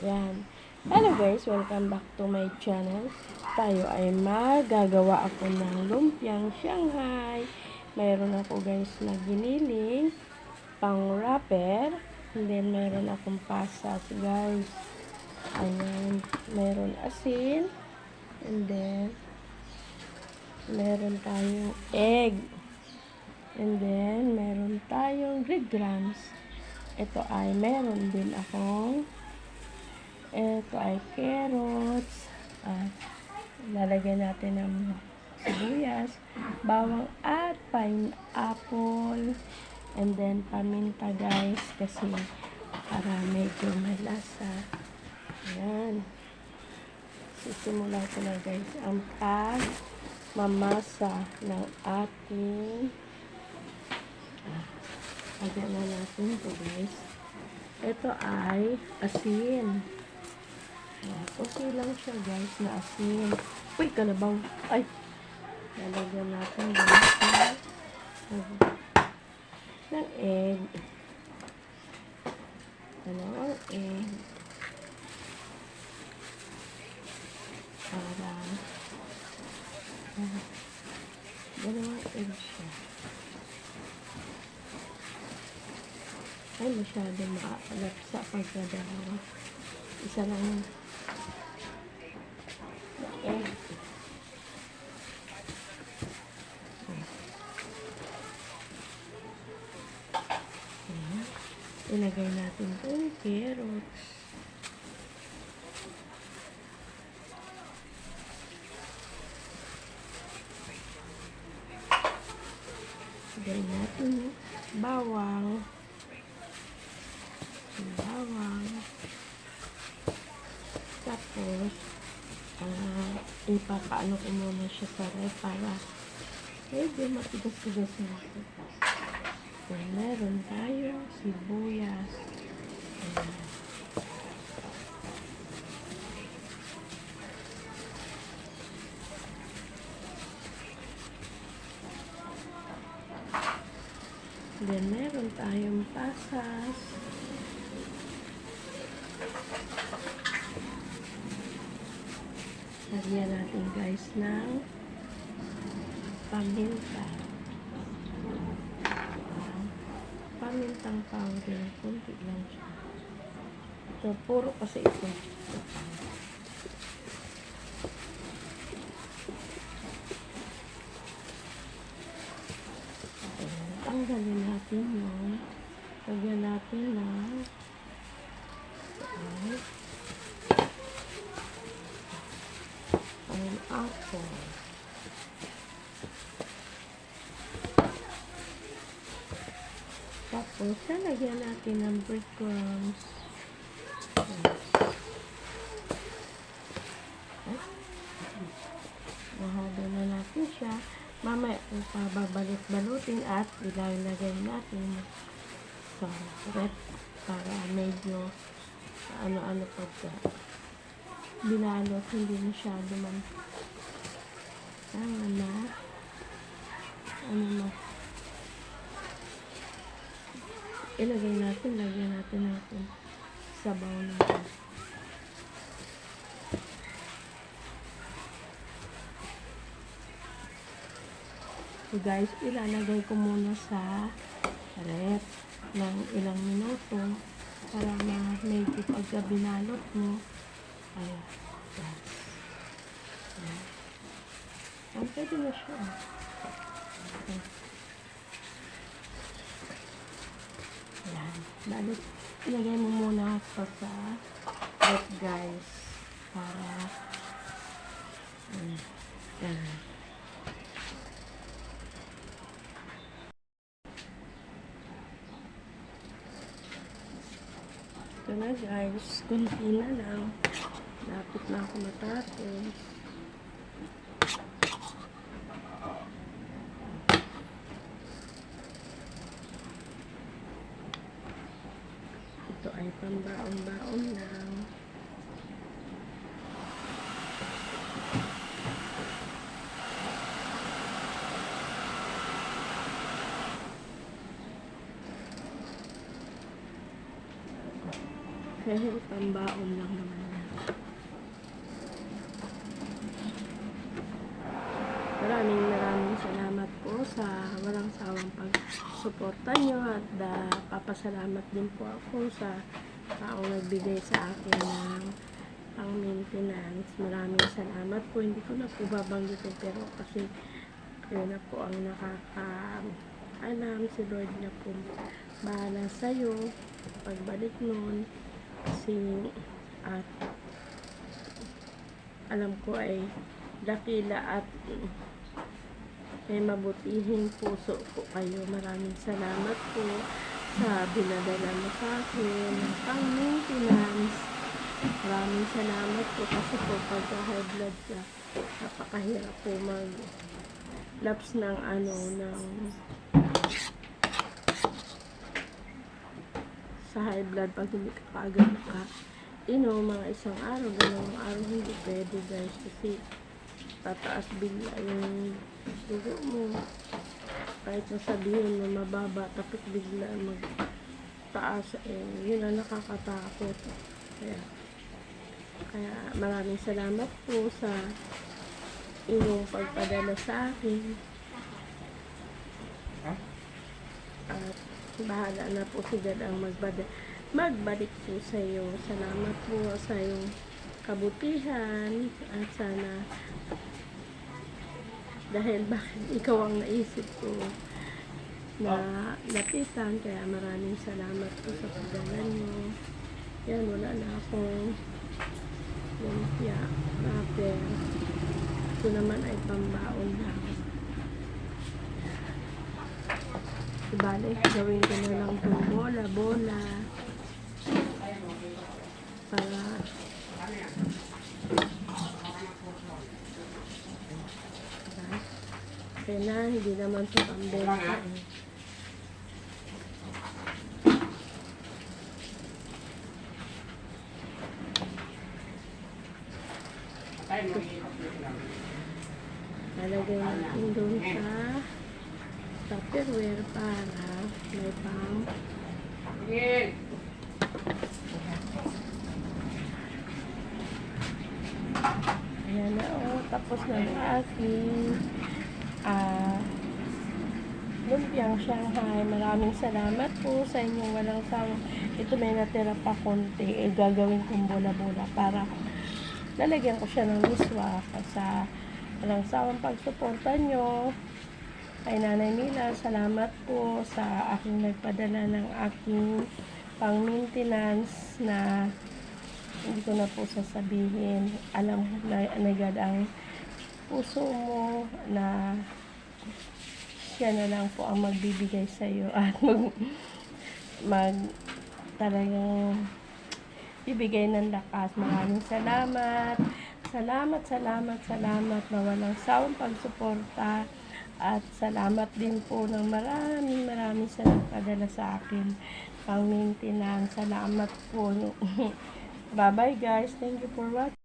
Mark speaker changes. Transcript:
Speaker 1: Yan. Hello guys, welcome back to my channel. Tayo ay magagawa ako ng lumpiang Shanghai. Mayroon ako guys na giniling, pang wrapper, and then mayroon akong pasas guys. Ayan, mayroon asin, and then meron tayong egg, and then meron tayong breadcrumbs. Ito ay meron din akong carrots. Lalagyan natin ng sibuyas, bawang at pineapple, and then paminta guys kasi para medyo malasa. Ayan. Sisimulan ko na guys ang mamasa ng ating lagyan na natin ito guys. Ito ay asin. Okay lang siya guys na asin. Uy, kalabaw. Ay, lalagyan natin guys ng egg. Dalawang egg. Para dalawang egg siya. Ay, masyado maalat sa pagkadalawa. Isa lang yung egg. Ayan. Ilagay natin itong carrots. Ilagay natin yung bawang. Tapos ipapaano ko muna siya sa ref para medyo matigas-tigas na ito. Then meron tayo sibuyas. Ayan. Then meron tayong pasas. Lagyan natin guys ng paminta. Pamintang powder. Kunti lang siya. Ito, puro kasi ito. Tanggalin natin yun. Lagyan natin ng pineapple. Tapos, lagyan natin ng breadcrumbs. Mahalo na natin siya. Mamaya, pababalot-balutin at ilalagay natin sa ref para medyo ano-ano pagka binalot, hindi masyado man ilagay natin, lagyan natin sabaw natin. So guys, ilalagay ko muna sa ref ng ilang minuto para medyo pagka binalot mo ayan. Ang pwede na siya. Ayan. Balot, ilagay mo muna ito sa ref guys para ayan. Ito na guys, kunti na lang. Lapit na ako matapos. Ito ay pambaon-baon lang. Dahil pambaon lang naman yan. Maraming salamat po sa walang sawang pagsuporta nyo at papasalamat din po ako sa taong nagbigay sa akin ng pang maintenance. Maraming salamat po. Hindi ko na po babanggitin pero kasi kayo na po ang nakakaalam. Si Lord na po bahala sa'yo pagbalik nun. At alam ko ay dakila at may mabutihing puso po kayo. Maraming salamat po sa binadala mo sa akin ng pang-maintenance. Maraming salamat po kasi po pagka high blood ka, napakahirap po mag-lapse ng sa high blood pag hindi ka kaagad mga isang araw, dalawang araw, hindi pwede guys kasi tataas bigla yung dugo mo. Kahit nasabihin mo mababa, tapos bigla magtaas, yun ang nakakatakot. Kaya maraming salamat po sa inyong pagpadala sa akin. At bahala na po si God ang magbalik po sa iyo. Salamat po sa iyong kabutihan at sana dahil bakit ikaw ang naisip ko na lapitan, kaya maraming salamat po sa pagdala nyo. Yan, wala na akong lumpia wrapper. Ito naman ay pambaon lang. Ibalik, gawin ko na lang itong bola para kaya na, hindi naman ito pambenta Lalagay natin doon sa Tupperware para may pang ayan na tapos na ang aking lumpiang Shanghai. Maraming salamat po sa inyong walang sawang. Ito may natira pa konti, gagawin kong bola-bola para lalagyan ko siya ng miswa sa walang sawang pagsuporta nyo. Kay Nanay Mila, salamat po sa aking nagpadala ng aking pang-maintenance na hindi ko na po sasabihin. Alam na nagad ang puso mo na siya na lang po ang magbibigay sa iyo at talagang bibigay ng lakas. Maraming salamat. Salamat na walang sawang pagsuporta. At salamat din po ng maraming sa nagpadala sa akin pang maintenance. Salamat po. Bye bye guys. Thank you for watching.